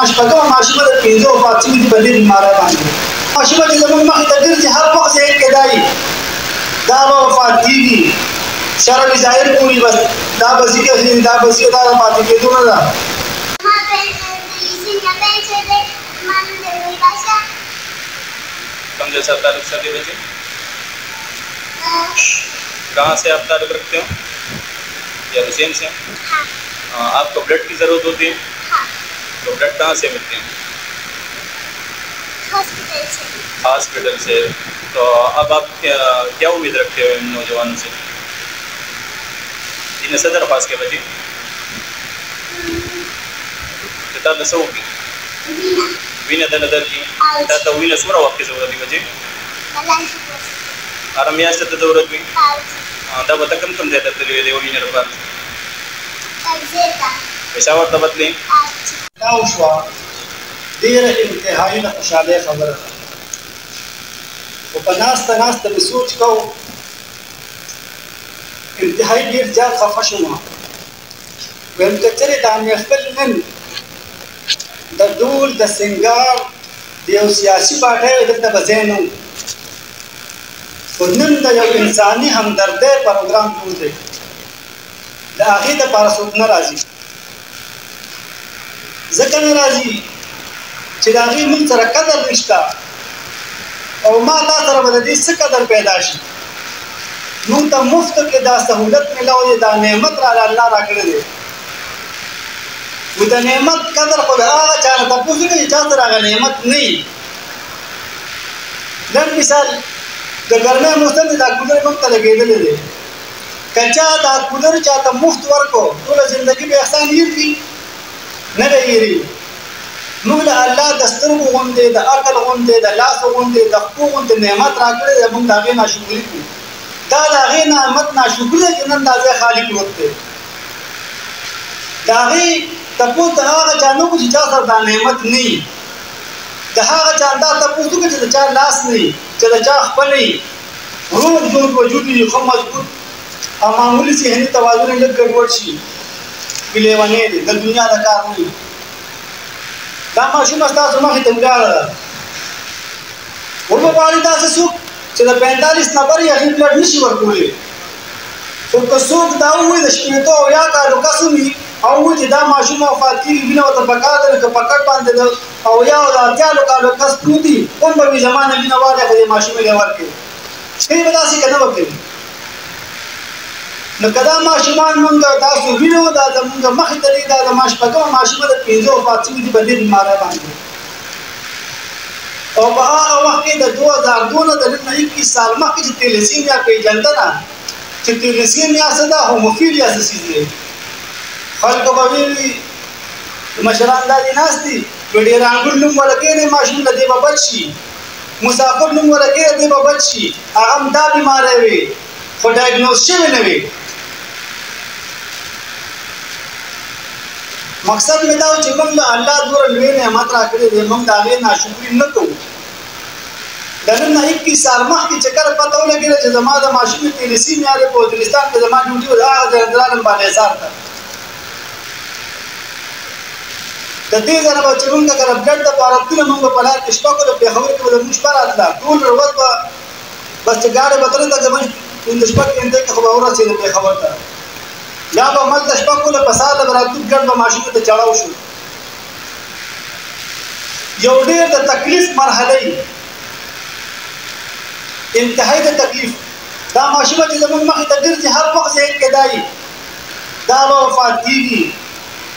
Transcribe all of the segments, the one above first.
ماشپږمه ماشومه د 15 وفات شوي دي په دې بیمارۍ باندې. ماشومه چې زموږ مخې ته ګرځي هر وخت ذهن کې دا وي دا به وفات کېږي، شرع ظاهر پورې بس دا به ذکر شي، دا به ذکر، دا د پاتې کېدو نه ده. कम जैसा ताल्लुक से बच्चे कहाँ से आप ताल्लुक रखते हो? या हुसैन से? हाँ। आपको ब्लड की ज़रूरत होती है? हाँ। तो ब्लड कहाँ से मिलते हैं? हॉस्पिटल से। हॉस्पिटल से। तो अब आप क्या उम्मीद रखते हो इन नौजवानों से? इन्हें सदर खास के बच्चे किताब दसो की वीना दन दर की ता वीना सूरा वक्त की ज़रूरत है बच्चे आराम याद से ज़रूरत भी दा बता कम देता तो ले वीना रफा पेशावर तबत ले ناوشوا ډېره انتهایی نه خوشحاله خبره ده او په ناسته مې سوچ کوو انتهایی ډېر زیات خفه شوم ویم که چېرې دا مې خپل نن د ډول د سینګار د یو سیاسي پارټۍ دلته به ځای نه و خو نن د یو انساني همدردۍ پروګرام جوړ دی د هغې دپاره څوک نه راځي ځکه نه راځي چې د هغې موږ سره قدر نشته او ما تا سره به د دې څه قدر پیدا شي موږ ته مفت کې دا سهولت میلاو دی دا نعمت را الله راکړی دی نو د نعمت قدر خو د هغه چا نه تپوس وکړي چې چا سره هغه نعمت نه وي نن مثال د ګرمۍ موسم دی دا کولر موږ ته لګېدلی دی که چا دا کولر چاته مفت ورکړو ټوله زندګي به احسان هېر کړي نه به هېري موږ له الله د سترګو غوندې د عقل غوندې د لاس غوندې د پښو غوندې نعمت راکړی دی موږ د هغې ناشکري کوو دا د هغې نعمت ناشکري دی چې نن دا ځای خالي پروت دی د هغې تپوس د هغه چا نه وکړو چې چا سره دا نعمت نه وي د هغه چا دا تپوس وکړو چې د چا لاس نه وي چې د چا خپل وي روغ جوړ وجود وي ښه مضبوط او معمولي ذهني توازن یې لږ ګډوډ شي لیونی دی د دنیا د کار نه وي دا ماشومه ستاسو مخې ته ولاړه ده وربغواړي داسې څوک چې د 45 نمبر یې هغې بلډ نشي ورکولی خو که څوک دا ووایي د شپېتو او یا کالو کس وي او ووایي چې دا ماشومه وفات کېږي وینه ورته پکار ده که په کټ باندې د اویا او د اتیالو کالو کس پروت دي کوم به وي زما نه وینه والی خو دې ماشومې له ورکړي کوي به داسې که نه به کوي نو که دا ماشومان مونږ تاسو وینو دا زمونږ مخې ته دي دا د ماشپږمه ماشومه د 15 وفات شوي دي په دې بیمارۍ باندې او په هغه وخت کې د 2002 نه د نن نه 21 سال مخکې چې تیلیسیمیا پیژندنه چې تیلیسیمیا څه ده هوموفیلیا څه څیز دی خلکو به ویلي مشران دا دي ناست دي ډېر انګور نوم ورکوي ماشوم له دې به بچ شي مسافر نوم ورکوي دې به بچ شي هغه هم دا بیماری وي خو ډایګنوز شوی نه وي مقصد مې دا و چې موږ له الله دومره لوی نعمت راکړی دی موږ د هغې ناشکري نه کوو د نن نه 21 سال مخکې چې کله پته ولګېده چې زما د ماشومې تیلیسیمیا دی په وزیرستان کې زما ډیوټي وه د هغه ځای ته رالم بالاحصار ته د دې ځای نه به چې موږ که د بلډ دپاره تلله موږ به په لار کې شپه کړو د پېښور کې به زموږ شپه راتله ټول ورځ به بس چې ګاډۍ به تلله ته زموږ د شپږ غنټې کې خو به ورسېدو پېښور ته یا به هملته شپه کوله په سهار به راتلو ګډ به ماشومې ته چړاو شو یو ډېر د تکلیف مرحله انتهایی د تکلیف دا ماشومه چې زموږ مخې ته ګرځي هر وخت ذهن کې دا وي دا به وفات کېږي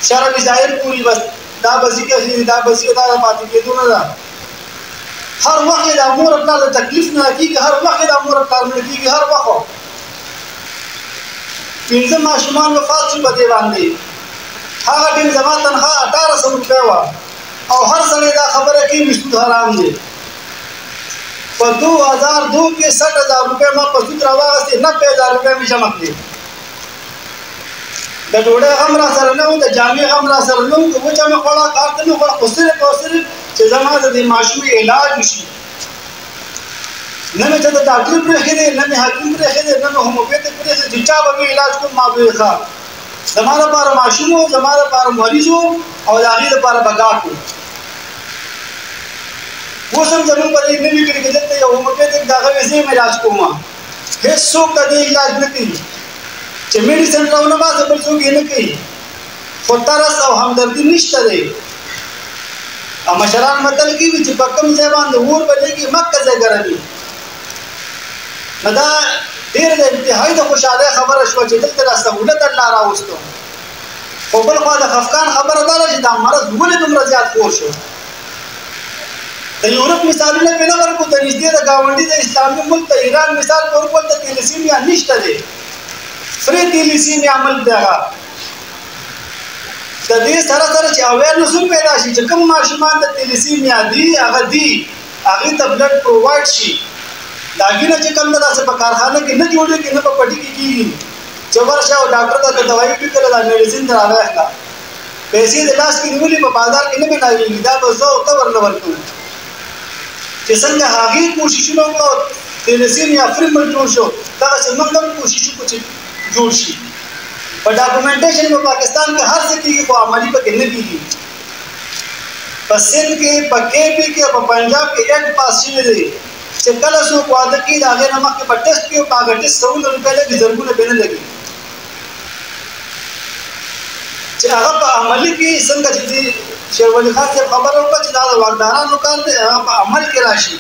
شرع ظاهر پورې بس دا به ذکر شي دا به ذکر دا د پاتې کېدو نه ده هر وخت د مور پلار د تکلیف نه کېږي هر وخت د مور پلار نه کېږي هر وخت 15 ماشومان وفات شو په دې باندې هغه ټیم زما تنخواه 1800 روپۍ وه او هر سړی دا خبره کوي چې سود حرام دی په 2002 کې 60,000 روپۍ ما په سود راواغستې 90,000 روپۍ مې جمع کړې د ډوډۍ هم را سره نه وو د جامې هم را سره نه وو که وچه مې خوړه کار ته مې خوړه خو صرف او صرف چې زما د دې ماشومې علاج وشي نه مې ته د ډاکټر پرېښی دی نه مې حکیم پرېښی دی نه مې هوموپیتک پرېښی چې چا به مې علاج کوم ما به یې ښه زما لپاره ماشوم و زما لپاره مریض و او د هغې لپاره بګاټ و. اوس هم زموږ په دې نوي کلي کې دلته یو هومیوپیتک د هغه زه یې علاج کوم. هېڅوک د دې علاج نه کوي چې میډیسن راونه باسه بل څوک یې نه کوي. خو ترس او همدردي نشته دی. او مشران متل کوي چې په کوم ځای باندې اور بلېږي مکه ځای ګرمي. نو دا ډېر د انتهایي د خوشحالۍ خبره شوه چې دلته دا سهولت الله راوستو. خو بل خوا د خفقان خبره دا ده چې دا مرض ولې دومره زیات خور شو. د یورپ مثالونه مې نه ورکړو، د نږدې د ګاونډي د اسلامي ملک د ایران مثال په ورکول د تیلیسیمیا نشته دی. فري تیلیسیمیا ملک دی هغه. د دې سره سره چې اویرنس هم پیدا شي چې کوم ماشومان د تیلیسیمیا دي هغه هغې ته بلډ پرووایډ شي. د هغې نه چې کوم ده داسې په کارخانه کې نه جوړېږي نه په پټي کې کېږي چې ورشه او ډاکټر ته د دوایي ټکله دا میډیسین ته راوایه کړه. پیسې د لاس کې نیولې په بازار کې نه ملاوېږي. دا به زه ورته ورنه ورکوو چې څنګه هغې کوششونه وکړو تیلیسیمیا فري ملک جوړ شو، دغسې موږ هم کوشش وکړو چې جوړ شي. په ډاکومنټیشن په پاکستان کې هر څه کېږي خو عملي پکې نه کېږي. په سند کې په KP کې په پنجاب کې ایکټ پاس شوی دی چې کله څوک واده کوي د هغې نه مخکې په ټسټ کې په هغه ټسټ 100 روپۍ لګي، زرګونه بې نه لګي چې هغه په عملي کې څنګه چې شیروالي خان صاحب خبره وکړه چې دا د واکدارانو کار دی هغه په عمل کې راشي.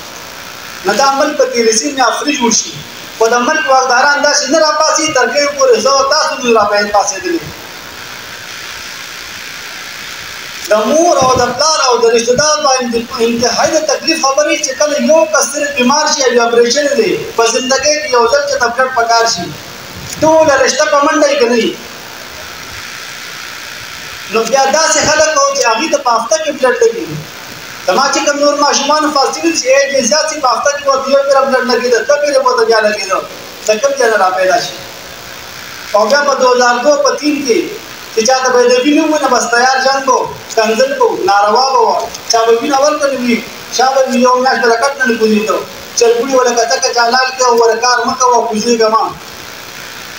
نه دا عمل په تیلیسیمیا فري جوړ شي. خو د ملک واکداران داسې نه راپاسي تر کومه پورې زه او تاسو نه راپاسېدلي. د مور او د پلار او د رشته دار باندې انتهایي د تکلیف خبرې چې کله یو کس صرف بیمار شي او اپریشن دی په زندګۍ کې یو ځل چې ټبلټ پکار شي ټوله رشته په منډه یې کوي. نو بیا داسې خلک وو چې هغې ته په هفته کې بلډ لګي. زما چې کوم نور ماشومانو فاصلې چې ایج یې زیات شي په هفته کې ورته یو پېره بلډ لګېده، دوه پېرې ورته بیا لګېده، د کوم ځای نه راپیدا شي. او بیا په 2002 په 3 کې چې چا ته به د وینې وونه بس تیار جنګ و، کنځل به و، ناروا به وه، چا به وینه ورکړې وي، شا به یو میاشت به د کټ نه کوزېده، چرګوړي وله کته که چالال کې وله کار مه کوه کوزېږه مه.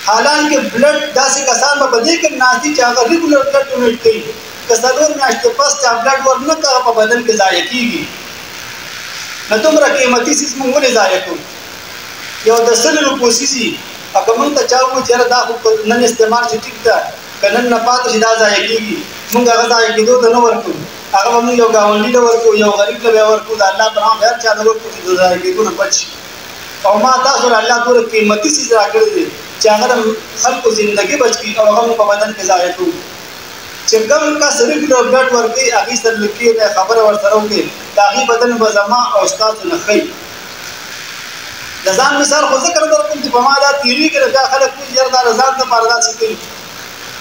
حالانکه بلډ داسې کسان به په دې کې ناست دي چې هغه ریګولر بلډ ډونیټ کوي. که 4 میاشتې پس چا بلډ ورنه کړه په بدن کې ضایع کېږي. نو دومره قیمتي څیز موږ ولې ضایع کوو؟ یو د 100 روپو څیز وي او که موږ ته چا ووایي چې یاره دا خو نن استعمال شي ټیک ده، که نن نه پاتې شي دا ضایع کېږي، موږ هغه ضایع کېدو ته نه ورکوو. هغه به موږ یو ګاونډي ته ورکوو، یو غریب ته به یې ورکوو، د الله په نام به هر چا ته ورکوو چې د ضایع کېدو نه بچ شي. او ما تاسو له الله دومره قیمتي څیز راکړی دی چې هغه د خلکو زندګي بچ کړي او هغه موږ په بدن کې ضایع کوو. چې کوم کس ریګولر بلډ ورکوي هغې سره لیکي دی خبره ورسره وکړي د هغې بدن به زما او ستاسو نه ښایي. د ځان مثال خو ذکر درکوم چې په ما دا تېرېږي نو بیا خلک وایي یاره دا د ځان دپاره داسې کوي.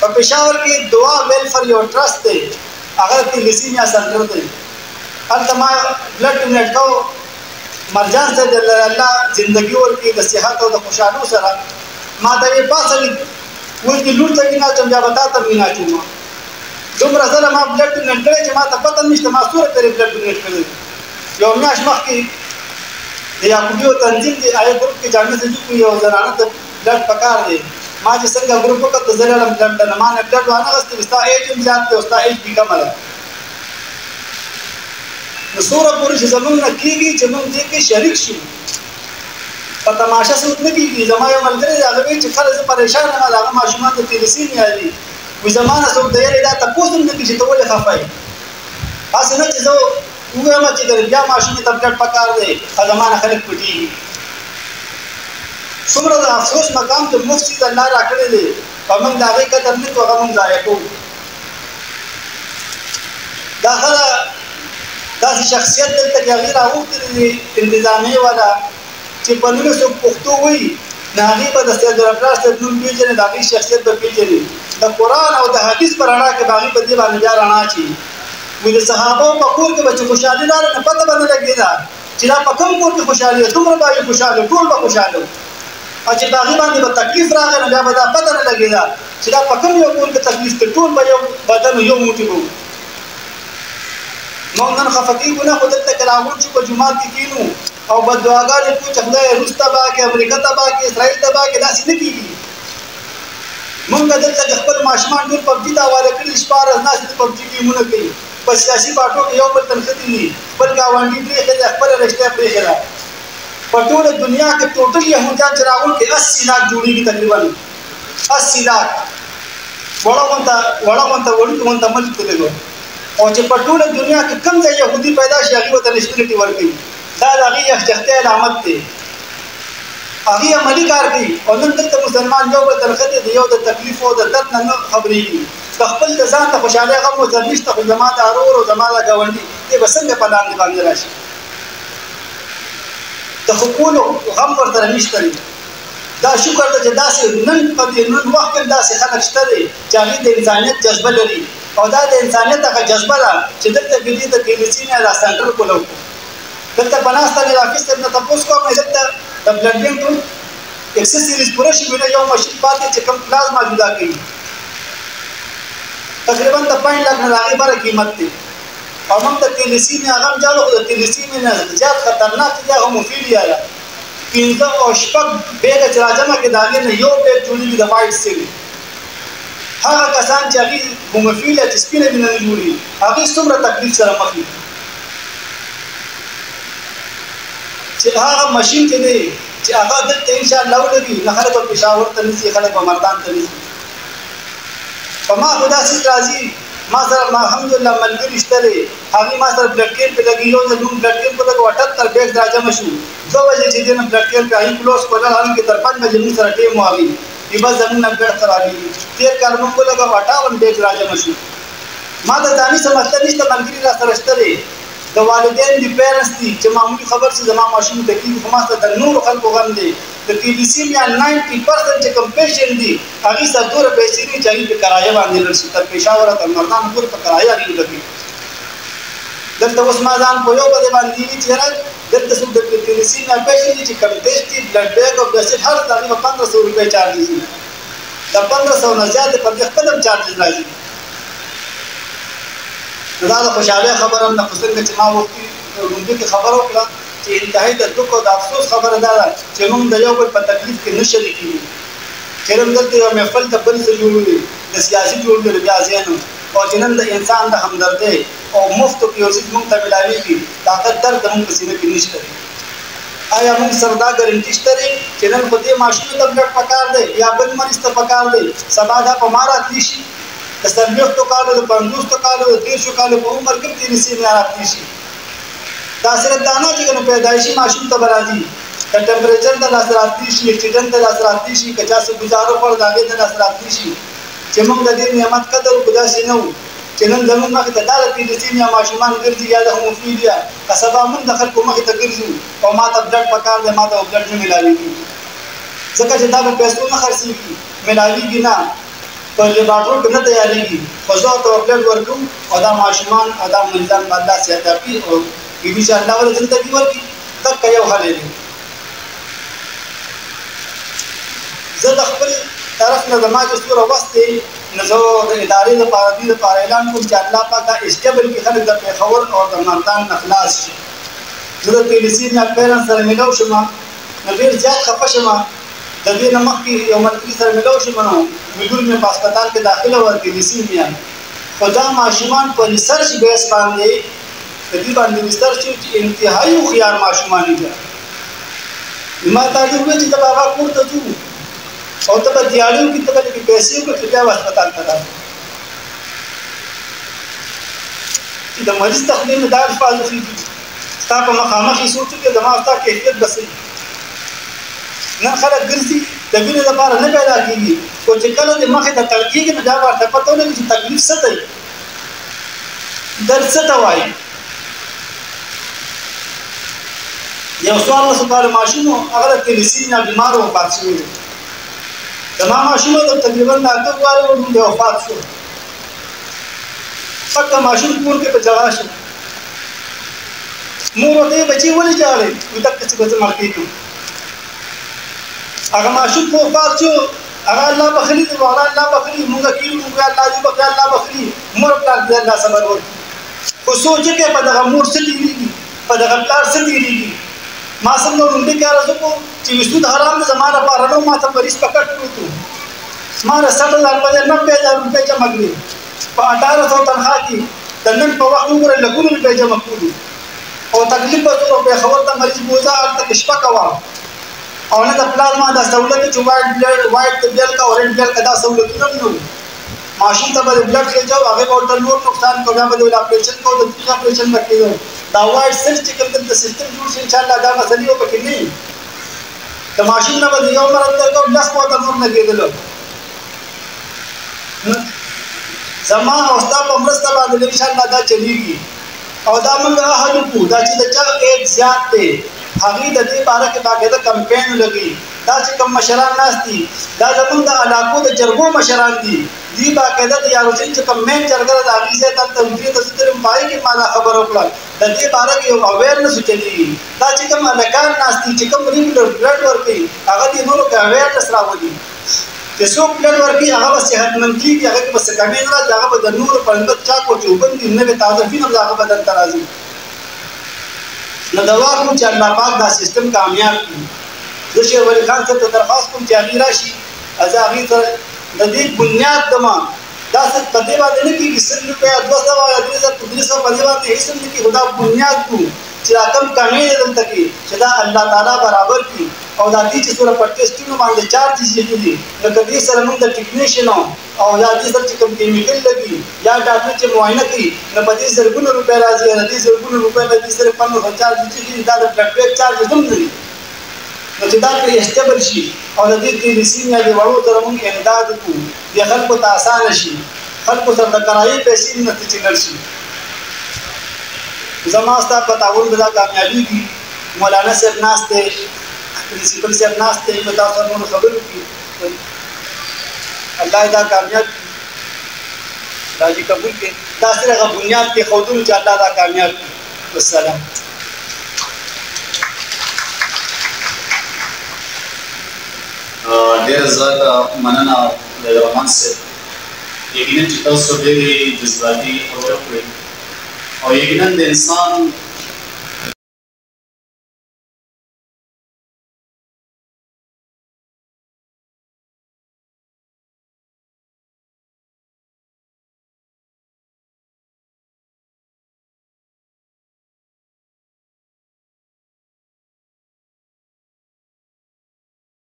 په پېښور کې دعا ویلفر یو ټرسټ دی، هغه تیلیسیمیا سنټر دی. هلته ما بلډ ډونیټ کوو. مرجان صاحب د الله زندګي ورکړي د صحت او د خوشحالو سره ما ته یې پاڅوي وایي چې لور ته مینه اچوم بیا به تا ته مینه اچوم. دومره ځله ما بلډ ډونیټ کړی چې ما ته پته نشته ما څومره پېرې بلډ ډونیټ کړی. یو میاشت مخکې د یعقوبیو تنظیم دی هغې ګروپ کې جامع سجو کوي یو زنانه ته بلډ پکار دی. ما چې څنګه ګروپ وکړ زه لاړم بلډ ته، ما نه بلډ وانهغوستی ستا ایج هم زیات دی او ستا ایج بي کمه ده. نو څومره پورې چې زموږ نه کېږي چې موږ دې کې شریک شو. په تماشه څوک نه کېږي. زما یو ملګری دی هغه وایي چې خلک زه پریشان یم د هغه ماشومان د تیلیسیمیا دي. وایي زما نه څوک د یارې دا تپوس هم نه کوي چې ته ولې خفه یې. هسې نه چې زه ووایم چې بیا ماشومې ته بلډ پکار دی او زما نه خلک پټېږي. څومره د افسوس مقام چې مفت څیز الله راکړی دی او موږ د هغې قدر نه کوو، هغه موږ ضایع کوو. دا خله داسې شخصیت دلته کې هغې راغوښتلی دی انتظامیې والا چې په نومې څوک پښتو وایي نو هغې به د سید ربرار صاحب نوم پېژني، د هغې شخصیت به پېژني. د قرآن او د حدیث په رڼا کې به هغې په دې باندې بیا رڼا اچوي. وایي د صحابو په کور کې به چې خوشحالي راغله نو پته به نه لګېده چې دا په کوم کور کې خوشحالي ده، دومره به یې خوشحاله ټول به خوشحاله وو. او چې په هغې باندې به تکلیف راغی نو بیا به دا پته نه لګېده چې دا په کوم یو کور کې تکلیف دی، ټول به یو بدن یو موټی به وو. موږ نن خفه کېږو نه، خو دلته کې راغونډ شو په جومات کې کښېنو او بددعاګانې کوو چې خدای روس تباه کړي، امریکا تباه کړي، اسرائیل تباه کړي. داسې نه کېږي. مونږ دلته د خپل ماشومان ټول پبجي ته حواله کړي شپه ورځ ناست دي پبجي ګیمونه کوي په سیاسي پارټو کې یو بل تنخدي دي بل ګاونډي پرېښې ده خپله رشته پرېښې ده په ټوله دنیا کې ټوټل یهودیان چې راغول کې 80 لاک جوړېږي تقریبا 80 لاک وړه غونته ملک ته لګو او چې په ټوله دنیا کې کوم ځای یهودي پیدا شي هغې ورته نشنلټي ورکوي دا د هغې یخچختۍ علامت دی هغې عملي کار کوي او نن دلته مسلمان یو بل تنخدي د یو د تکلیف او د درد نه نه خبرېږي د خپل د ځان ته خوشحالۍ غم ورته نشته خو زما د ارور او زما د ګاونډي دی به څنګه په لاندې باندې راشي د حقونو غم ورته نشته دی دا شکر ده چې داسې نن وخت کې داسې خلک شته دی چې هغې د انسانیت جذبه لري او دا د انسانیت هغه جذبه ده چې دلته کې دې د پیلسي نه دا سنټر کولو دلته په ناسته مې رافي صاحب نه تپوس کوم دلته د بلډ بینک ټول اکسسریز پوره شي بیا یو ماشین پاتې چې کوم پلازما جدا کوي تقریبا د 5 لک نه هغې بره قیمت دی او موږ د تیلیسیمیا هغه هم جالو خو د تیلیسیمیا نه زیات خطرناک دی هغه هیموفیلیا ده 15 او شپږ بیګه چې راجمع کې د هغې نه یو بیګ جوړېږي د وایټ سیل هغه کسان چې هغې هیموفیلیا چې سپینه وینه نه جوړي هغې څومره تکلیف سره مخ وي چې هغه ماشین چې دی چې هغه دلته انشاءالله ولګي نه خلک به پېښور ته نه ځي خلک به مردان ته نه ځي په ما خو داسې راځي ما سره الحمدلله ملګري شته دی هغې ما سره بلډ کیمپ لګي یو ځل موږ بلډ کیمپ ولګو 78 بیګ راجمع شو 2 بجې چې دی نه بلډ کیمپ هغې کلوز کړل هغې تر 5 بجې موږ سره ټیم و هغې بس زموږ نه بلډ خرابېږي تېر کال موږ ولګو 58 بیګ راجمع شو ما د ځاني څه مطلب نشته ملګري را سره شته دی د والدین دي پیرنټس دي چې معمولي خبر شي زما ماشوم ته کېږي خو ما سره د نورو خلکو غم دی د تیلیسیمیا 90% چې کوم پیشنټ دي هغې سره دومره پیسې دي چې هغې په کرایه باندې لړ شي تر پېښوره تر مردان پورې په کرایه هغې ولګوي دلته اوس ما ځان په یو بلې باندې وي چې یاره دلته څوک د تیلیسیمیا پیشنټ دي چې کوم ټېسټ دي بلډ بیګ او بلسټ هر څه هغې به 1500 روپۍ چارجز دي د 1500 نه زیات په دې خپل هم چارجز راځي دا د خوشحالۍ خبره هم ده خو څنګه چې ما وختي لومړي کې خبره وکړه چې انتهایي د دک او د افسوس خبره دا ده چې موږ د یو بل په تکلیف کې نه شریکېږو چې نن دلته یو محفل ته بل څه جوړوي د سیاسي جوړېدل بیا ځینو او چې نن د انسان د همدردۍ او مفتو کې یو څیز موږ ته میلاوېږي د هغه درد زموږ په سینه کې نشته دی آیا موږ سره دا ګارنټي شته دی چې نن خو دې ماشوم ته بلډ پکار دی یا بل مریض ته پکار دی سبا دا په ما راتلی شي د 40 کالو د 50 کالو د 30 کالو په عمر کې تیلیسیمیا راتلی شي دا صرف دا نه چې نو پیدایشي ماشوم ته به راځي د ټمپریچر د لاسه راتلی شي اکسیډنټ د لاسه راتلی شي که چا څه ګزارو پر د هغې د لاسه راتلی شي چې موږ د دې نعمت قدر وکړو داسې نه وو چې نن زموږ مخې ته دا د تیلیسیمیا ماشومان ګرځي یا د هیموفیلیا که سبا موږ د خلکو مخې ته ګرځو او ما ته بلډ پکار دی ما ته بلډ نه میلاوېږي ځکه چې دا په پیسو نه خرڅېږي میلاوېږي نه په لیبارټور کې نه تیارېږي خو زه ورته بلډ ورکوم او دا ماشومان او دا مریضان به الله صحت یابي او کېدای شي الله ورته زندګي ورکړي دقه یو حل دی زه د خپل طرف نه زما چې څومره وس دی نو زه د ادارې لپاره دې لپاره اعلان کوم چې الله پاک دا اسټیبل کړي خلک د پېښور او د مردان نه خلاص شي زه د تیلیسیمیا پیرنټ سره میلاو شوم نو ډېر زیات خفه شوم د دې نه مخکې یو ملګري سره میلاو شوم نو ملګري مې په هسپتال کې داخله وه تیلیسیمیا خو دا ماشومان په ریسرچ بیس باندې د دې باندې ریسرچ چې انتهایي هوښیار ماشومان دي ما ته وویل چې د بابا کور ته ځو او ته به دیاړي وکړي ته به لږې پیسې وکړې چې بیا به هسپتال ته راشې چې د مریض تخلیل مې دا الفاظ وخېږي ستا په مخامخ یې سوچ وکړې زما او ستا کیفیت به څه نن خلک ګرځي د وینې لپاره نه پیدا کېږي خو چې کله د مخې ته تړ کېږي نو بیا به ورته پته ولګي چې تکلیف څه دی درد څه ته وایي یو 14 کالو ماشوم و هغه د تیلیسیمیا بیمار و وفات شوی دی زما ماشوم د تقریبا د 8 کالو وروسته دی وفات شو پکه ماشوم کور کې په جلا شو مور ورته بچي ولې جاړې وي تک چې به مړ کېږم هغه ماشوم په وفات شو هغه الله بخلي دی هغه الله بخلي موږ کېږو موږ الله دې بخلي الله بخلي مور پلار دې الله صبر ورکړي خو سوچ کې په دغه مور څه تېرېږي په دغه پلار څه تېرېږي ما څنګه لومړی کار وکړو چې وسود حرام د زما لپاره نه ما ته مریض پکړ کړو مالا 60,000 په 90,000 روپۍ جمع کړي په 1800 تنخواه کې د نن په وخت وګورئ لکونو روپۍ جمع کړو او تکلیف به څو روپۍ خبر ته مریض بوځه هلته کې شپه کوه او نه د پلازما دا سهولت چې وایټ بلډ کا او رېډ بلډ کا دا سهولتونه نه وو ماشین ته به بلډ خېجو هغه به ورته نور نقصان کو بیا به د اپریشن کو د دوی اپریشن به کېدو دا وایټ سیل چې کوم د سیستم جوړ شي انشاءالله دا مسلې به پکې نه د ماشین نه به د یو مرض درکو لس موته نور نه کېدلو زما او ستا په مرسته باندې انشاءالله دا چلیږي او دا موږ هڅه کوو دا چې د چا ایج زیات دی هغې د دې باره کې باقاعده کمپین لګي دا چې کوم مشران ناست دي دا زموږ د علاقو د جرګو مشران دي دوی باقاعده د یاروسین چې کوم مین جرګه ده د هغې ځای ته توجیه ته زه ترې پای کې ما دا خبره وکړه د دې باره کې یو اویرنس چلیږي دا چې کوم هلکان ناست دي چې کوم ریګولر بلډ ورکوي هغه دې نورو کې اویرنس راولي چې څوک بلډ ورکوي هغه به صحتمند کېږي هغه کې به څه کمې نه راځي هغه به د نورو په نسبت چاک او چوبند دي نوې تازه فین هم د هغه بدن ته راځي نو دعا کوم چې الله پاک دا سیستم کامیاب کړي زه شیر ولی خان صاحب ته درخواست کوم چې هغې راشي زه هغې سره د دې بنیاد دمه دا صرف په دې باندې نه کېږي 100 روپیه 200 یا 300 په دې باندې هېڅ هم نه کېږي خو دا بنیاد کوو چې دا کم کمې دی دلته کې چې دا الله تعالی برابر کړي او دا دې چې څومره په ټېسټونو باندې چارجز یې دي لکه دې سره موږ د ټیکنیشین او یا دې سره چې کوم کیمیکل لګي یا ډاکټر چې معاینه کوي نو په دې زرګونو روپۍ راځي د دې زرګونو روپۍ د دې سره 500 چارجز چې دا د بلډ بیک چارجز هم نه دي نو چې دا پرې اسټیبل شي او د دې تیلیسین یا د وړو سره موږ امداد وکړو د خلکو ته اسانه شي خلکو سره د کرایې پیسې نه تچګل شي زما ستا په تعاون به دا کامیابېږي مولانا صاحب ناست دی پرنسپل صاحب ناست دی په تاسو سره نور خبرې وکړي الله دا کامیاب راځي قبول کړي دا سره هغه بنیاد کېښودلو چې الله دا کامیاب کړي والسلام ډېره زیاته مننه د رحمان صاحب یقینا چې تاسو ډېرې جذباتي خبرې وکړې او یقینا د انسان